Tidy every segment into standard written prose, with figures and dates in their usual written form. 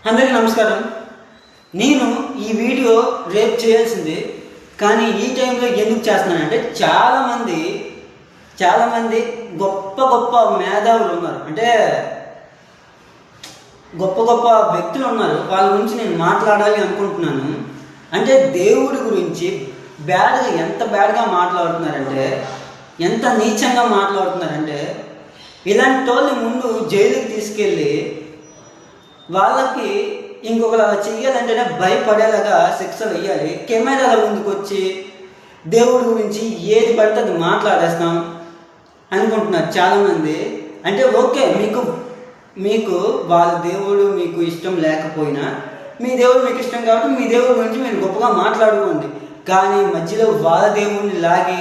అందరికీ నమస్కారం. నేను ఈ వీడియో రేపు చేయాల్సింది, కానీ ఈ టైంలో ఎందుకు చేస్తున్నానంటే చాలామంది గొప్ప గొప్ప మేధావులు ఉన్నారు, అంటే గొప్ప గొప్ప వ్యక్తులు ఉన్నారు. వాళ్ళ గురించి నేను మాట్లాడాలి అనుకుంటున్నాను. అంటే దేవుడి గురించి ఎంత బ్యాడ్గా మాట్లాడుతున్నారంటే, ఎంత నీచంగా మాట్లాడుతున్నారంటే, ఇలాంటి వాళ్ళని ముందు జైలుకి తీసుకెళ్ళి వాళ్ళకి ఇంకొకలా చెయ్యాలంటేనే భయపడేలాగా శిక్ష వేయాలి. కెమెరాల ముందుకు వచ్చి దేవుడి గురించి ఏది పడితే అది మాట్లాడేస్తాం అనుకుంటున్నారు చాలామంది. అంటే ఓకే, మీకు వాళ్ళ దేవుడు మీకు ఇష్టం లేకపోయినా మీ దేవుడు మీకు ఇష్టం కాబట్టి మీ దేవుడి గురించి మీరు గొప్పగా మాట్లాడుకోండి. కానీ మధ్యలో వాళ్ళ దేవుడిని లాగి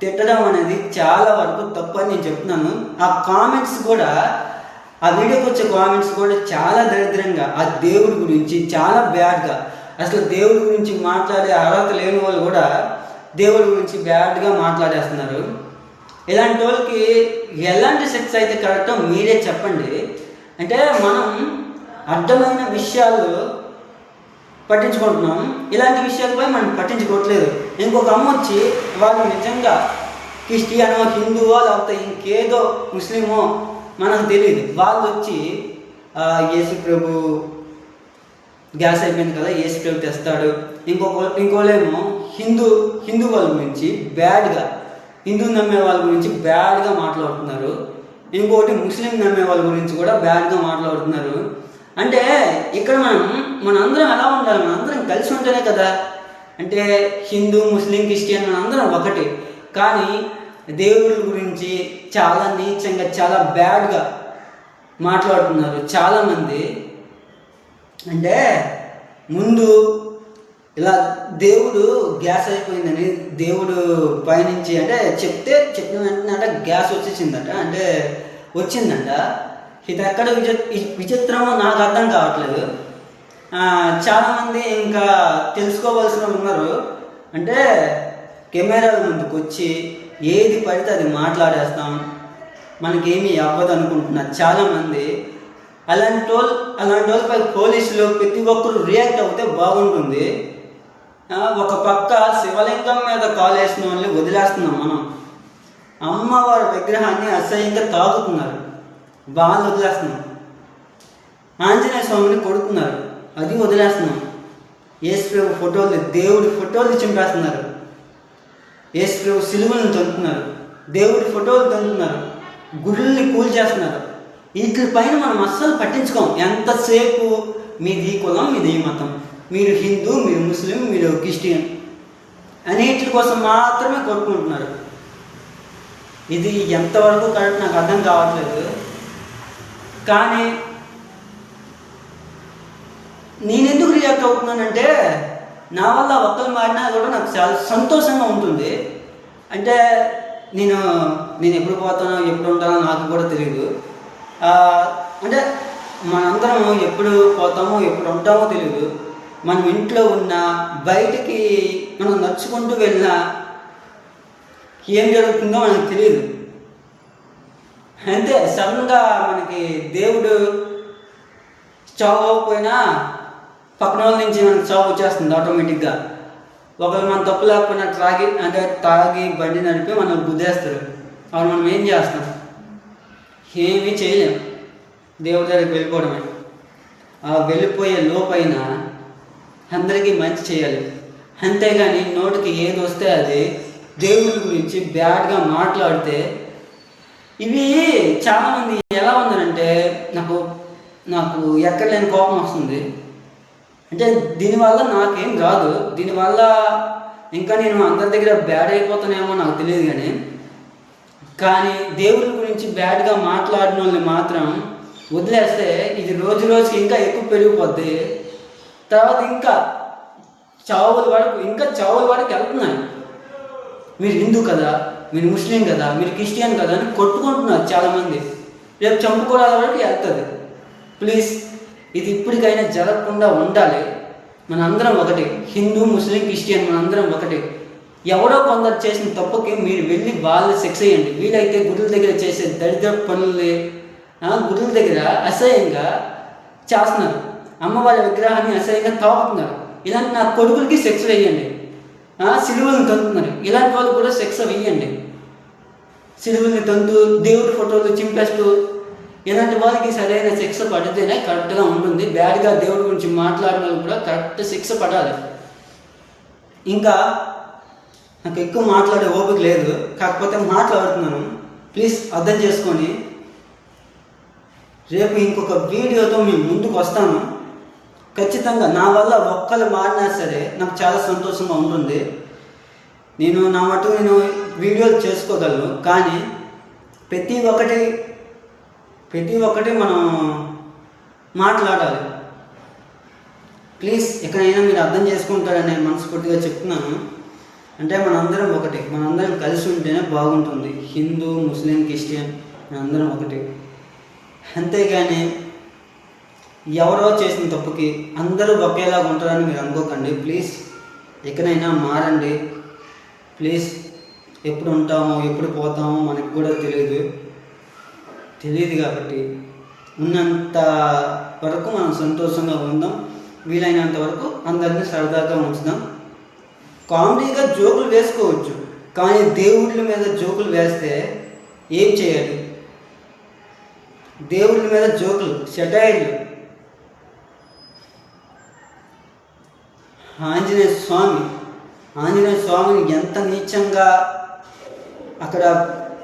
తిట్టడం అనేది చాలా వరకు తప్పు అని నేను చెప్తున్నాను. ఆ కామెంట్స్ కూడా, ఆ వీడియోకి వచ్చే కామెంట్స్ కూడా చాలా దరిద్రంగా, ఆ దేవుడి గురించి చాలా బ్యాడ్గా, అసలు దేవుడి గురించి మాట్లాడే అర్హత లేని వాళ్ళు కూడా దేవుడి గురించి బ్యాడ్గా మాట్లాడేస్తున్నారు. ఇలాంటి వాళ్ళకి ఎలాంటి శిక్ష అయితే కరెక్టో మీరే చెప్పండి. అంటే మనం అర్థమైన విషయాలు పట్టించుకుంటున్నాం, ఇలాంటి విషయాలపై మనం పట్టించుకోవట్లేదు. ఇంకొక అమ్మ వచ్చి వాళ్ళు నిజంగా క్రిస్టియనో, హిందువో, లేకపోతే ఇంకేదో ముస్లిమో మనకు తెలియదు, వాళ్ళు వచ్చి యేసు ప్రభు గ్యాస్ అయిపోయింది కదా, యేసు ప్రభు తెస్తాడు. ఇంకోలేమో హిందూ వాళ్ళ గురించి బ్యాడ్గా, హిందూ నమ్మే వాళ్ళ గురించి బ్యాడ్గా మాట్లాడుతున్నారు. ఇంకోటి ముస్లిం నమ్మే వాళ్ళ గురించి కూడా బ్యాడ్గా మాట్లాడుతున్నారు. అంటే ఇక్కడ మనందరం ఎలా ఉండాలి? మనందరం కలిసి ఉంటేనే కదా. అంటే హిందూ, ముస్లిం, క్రిస్టియన్ మనందరం ఒకటి. కానీ దేవుడి గురించి చాలా నీచంగా, చాలా బ్యాడ్గా మాట్లాడుతున్నారు చాలామంది. అంటే ముందు ఇలా దేవుడు గ్యాస్ అయిపోయిందని దేవుడు పైనుంచి అంటే చెప్పిన వెంటనే అంటే గ్యాస్ వచ్చేసిందట, అంటే వచ్చిందంట. ఇది ఎక్కడ విచిత్రమో నాకు అర్థం కావట్లేదు. చాలామంది ఇంకా తెలుసుకోవాల్సిన వాళ్ళు ఉన్నారు. అంటే కెమెరాల ముందుకు వచ్చి ఏది పడితే అది మాట్లాడేస్తాం, మనకేమీ అవ్వదు అనుకుంటున్నారు చాలామంది. అలాంటి వాళ్ళపై పోలీసులు ప్రతి ఒక్కరు రియాక్ట్ అవుతే బాగుంటుంది. ఒక పక్క శివలింగం మీద కాల్ వేసిన వాళ్ళని వదిలేస్తున్నాం మనం, అమ్మవారి విగ్రహాన్ని అసహ్యంగా తాగుతున్నారు, వాళ్ళు వదిలేస్తున్నాం. ఆంజనేయ స్వామిని కొడుతున్నారు, అది వదిలేస్తున్నాం. యేసు ప్రభు ఫోటోలు, దేవుడి ఫోటోలు చింపేస్తున్నారు, యేసు ప్రభు సిలువలను తంతున్నారు, దేవుడి ఫోటోలు తంతున్నారు, గుళ్ళని కూల్చేస్తున్నారు. వీటిపైన మనం అస్సలు పట్టించుకోం. ఎంతసేపు మీది ఈ కులం, మీది ఈ మతం, మీరు హిందూ, మీరు ముస్లిం, మీరు క్రిస్టియన్ అన్నిటి కోసం మాత్రమే కొట్టుకుంటున్నారు. ఇది ఎంతవరకు కరెక్ట్ నాకు అర్థం కావట్లేదు. కానీ నేనెందుకు రియాక్ట్ అవుతున్నానంటే, నా వల్ల ఒక్కరు మారినా కూడా నాకు చాలా సంతోషంగా ఉంటుంది. అంటే నేను ఎప్పుడు పోతానో ఎప్పుడు ఉంటానో నాకు కూడా తెలియదు. అంటే మనందరం ఎప్పుడు పోతామో ఎప్పుడు ఉంటామో తెలియదు. మనం ఇంట్లో ఉన్న, బయటికి మనం నడుచుకుంటూ వెళ్ళినా ఏం జరుగుతుందో మనకు తెలియదు. అంతే, సడన్గా మనకి దేవుడు చావకపోయినా పక్కన వాళ్ళ నుంచి మనకి చావు వచ్చేస్తుంది ఆటోమేటిక్గా. ఒకరు మన తప్పు లేకపోయినా తాగి బండి నడిపి మనం గుద్దేస్తారు. అప్పుడు మనం ఏం చేస్తాం? ఏమీ చేయలేం, దేవుడి దగ్గరికి వెళ్ళిపోవడమే. ఆ వెళ్ళిపోయే లోపైన అందరికీ మంచి చేయాలి, అంతేగాని నోటికి ఏది వస్తే అది దేవుడి గురించి బ్యాడ్గా మాట్లాడితే, ఇవి చాలామంది ఎలా ఉందనంటే, నాకు ఎక్కడ లేని కోపం వస్తుంది. అంటే దీనివల్ల నాకేం రాదు, దీనివల్ల ఇంకా నేను అందరి దగ్గర బ్యాడ్ అయిపోతానేమో నాకు తెలియదు. కానీ దేవుడి గురించి బ్యాడ్గా మాట్లాడిన వాళ్ళని మాత్రం వదిలేస్తే ఇది రోజు రోజుకి ఇంకా ఎక్కువ పెరిగిపోద్ది. తర్వాత ఇంకా చావుల వరకు వెళ్తున్నాయి. మీరు హిందూ కదా, మీరు ముస్లిం కదా, మీరు క్రిస్టియన్ కదా అని కొట్టుకుంటున్నారు చాలామంది. రేపు చంపుకోవడాల వరకు వెళ్తుంది. ప్లీజ్, ఇది ఇప్పటికైనా జరగకుండా ఉండాలి. మనందరం ఒకటి, హిందూ, ముస్లిం, క్రిస్టియన్ మనందరం ఒకటి. ఎవరో కొందరు చేసిన తప్పుకి మీరు వెళ్ళి వాళ్ళు శిక్ష చేయండి. వీలైతే గుడుల దగ్గర చేసే దరిద్ర పనుల్ని, గుడుల దగ్గర అసహ్యంగా చేస్తున్నారు, అమ్మవారి విగ్రహాన్ని అసహ్యంగా తాకుతున్నారు, ఇలాంటి నా కొడుకులకి శిక్ష వేయండి. సిలువలను తంతున్నారు, ఇలాంటి వాళ్ళు కూడా శిక్ష వేయండి. సిలువల్ని తంతు దేవుడి ఫోటోలు చింపేస్తూ ఇలాంటి వాళ్ళకి సరైన శిక్ష పడితేనే కరెక్ట్గా ఉంటుంది. బ్యాడ్గా దేవుడి గురించి మాట్లాడిన వాళ్ళు కూడా కరెక్ట్ శిక్ష పడాలి. ఇంకా నాకు ఎక్కువ మాట్లాడే ఓపిక లేదు, కాకపోతే మాట్లాడుతున్నాను, ప్లీజ్ అర్థం చేసుకొని. రేపు ఇంకొక వీడియోతో మీ ముందుకు వస్తాను. ఖచ్చితంగా నా వల్ల ఒక్కరు మారినా సరే నాకు చాలా సంతోషంగా ఉంటుంది. నా మటుకు నేను వీడియోలు చేసుకోగలను, కానీ ప్రతి ఒక్కటి మనం మాట్లాడాలి. ప్లీజ్ ఎక్కడైనా మీరు అర్థం చేసుకుంటారని మనస్ఫూర్తిగా చెప్తున్నాను. అంటే మనందరం ఒకటి, మనందరం కలిసి ఉంటేనే బాగుంటుంది. హిందూ, ముస్లిం, క్రిస్టియన్ మనందరం ఒకటి. అంతేగాని ఎవరో చేసిన తప్పుకి అందరూ ఒకేలాగా ఉంటారని మీరు అనుకోకండి. ప్లీజ్ ఎక్కడైనా మారండి. ప్లీజ్ ఎప్పుడు ఉంటామో ఎప్పుడు పోతామో మనకు కూడా తెలియదు కాబట్టి ఉన్నంత వరకు మనం సంతోషంగా ఉందాం. వీలైనంత వరకు అందరినీ సరదాగా ఉంచుదాం. కామెడీగా జోకులు వేసుకోవచ్చు, కానీ దేవుళ్ళ మీద జోకులు వేస్తే ఏం చేయాలి? దేవుళ్ళ మీద జోకులు, సెటైర్లు. ఆంజనేయ స్వామిని ఎంత నీచంగా అక్కడ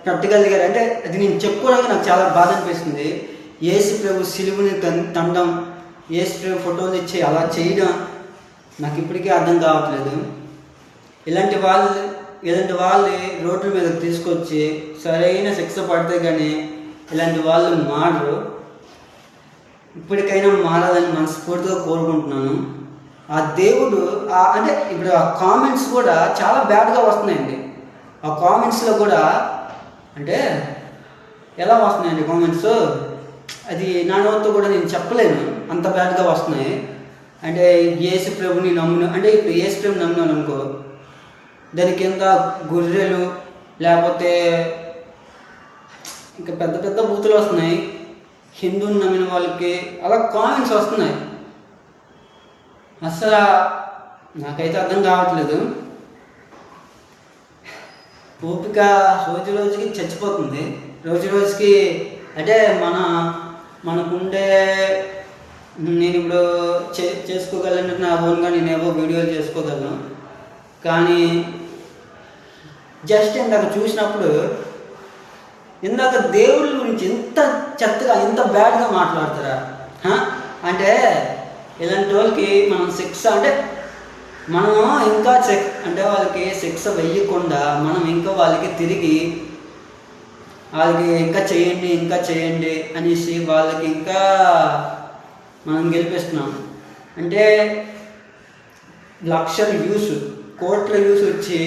పెట్టగలిగారు అంటే అది నేను చెప్పుకోవడానికి నాకు చాలా బాధ అనిపిస్తుంది. యేసు ప్రభు సిలువని తండం, యేసు ప్రభు ఫోటోలు ఇచ్చి అలా చేయడం నాకు ఇప్పటికీ అర్థం కావట్లేదు. ఇలాంటి వాళ్ళు రోడ్ల మీద తీసుకొచ్చి సరైన శిక్ష పడితే కానీ ఇలాంటి వాళ్ళు మారరు. ఇప్పటికైనా మారాలని మనస్ఫూర్తిగా కోరుకుంటున్నాను. ఆ దేవుడు అంటే ఇప్పుడు ఆ కామెంట్స్ కూడా చాలా బ్యాడ్గా వస్తున్నాయండి. ఆ కామెంట్స్లో కూడా అంటే ఎలా వస్తున్నాయండి కామెంట్స్, అది నా నోటితో కూడా నేను చెప్పలేను, అంత బ్యాడ్గా వస్తున్నాయి. అంటే యేసు ప్రభుని అంటే ఇప్పుడు యేసు ప్రభుని నమ్మినాను అనుకో, దాని కింద గొర్రెలు లేకపోతే ఇంకా పెద్ద పెద్ద బూతులు వస్తున్నాయి. హిందూని నమ్మిన వాళ్ళకి అలా కామెంట్స్ వస్తున్నాయి. అసలు నాకైతే అర్థం కావట్లేదు. ఓపిక రోజు రోజుకి చచ్చిపోతుంది. రోజుకి అంటే మనకుండే నేను ఇప్పుడు చేసుకోగలను నా ఓన్గా నేనేవో వీడియోలు చేసుకోగలను, కానీ జస్ట్ ఇందాక చూసినప్పుడు ఇందాక దేవుళ్ళ గురించి ఎంత చెత్తగా ఎంత బ్యాడ్గా మాట్లాడతారా? అంటే ఇలాంటి వాళ్ళకి మనం శిక్ష అంటే మనము ఇంకా అంటే వాళ్ళకి శిక్ష వేయకుండా మనం ఇంకా వాళ్ళకి తిరిగి ఇంకా చేయండి అనేసి వాళ్ళకి ఇంకా మనం గెలిపిస్తున్నాం. అంటే లక్షల వ్యూస్, కోట్ల వ్యూస్ వచ్చి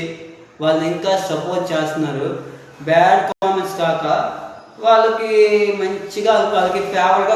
వాళ్ళు ఇంకా సపోర్ట్ చేస్తున్నారు. బ్యాడ్ కామెంట్స్ కాక వాళ్ళకి మంచిగా వాళ్ళకి ఫేవర్గా